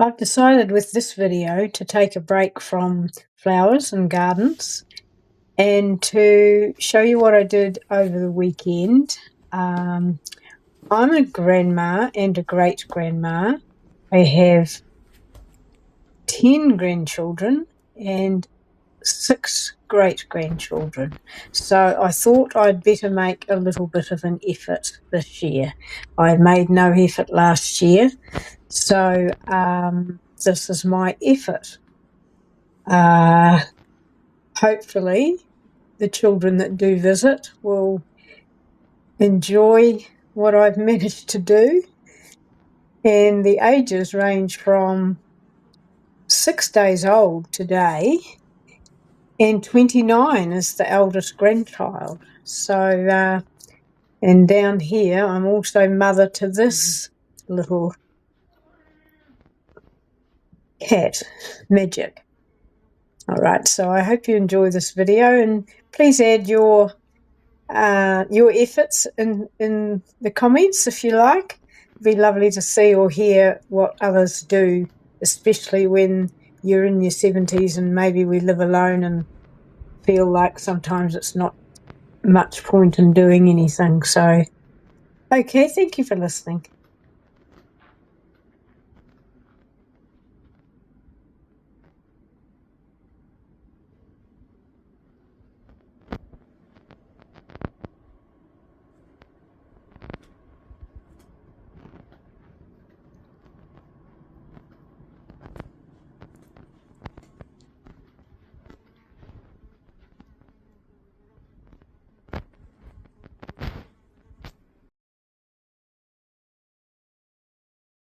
I've decided with this video to take a break from flowers and gardens and to show you what I did over the weekend. I'm a grandma and a great-grandma. I have 10 grandchildren and 6 great-grandchildren. So I thought I'd better make a little bit of an effort this year. I made no effort last year, so this is my effort. Hopefully the children that do visit will enjoy what I've managed to do, and the ages range from 6 days old today, and 29 is the eldest grandchild. So and down here I'm also mother to this little cat, Magic. All right, so I hope you enjoy this video, and please add your efforts in the comments if you like. It'd be lovely to see or hear what others do, especially when you're in your 70s and maybe we live alone and feel like sometimes it's not much point in doing anything. So, okay, thank you for listening.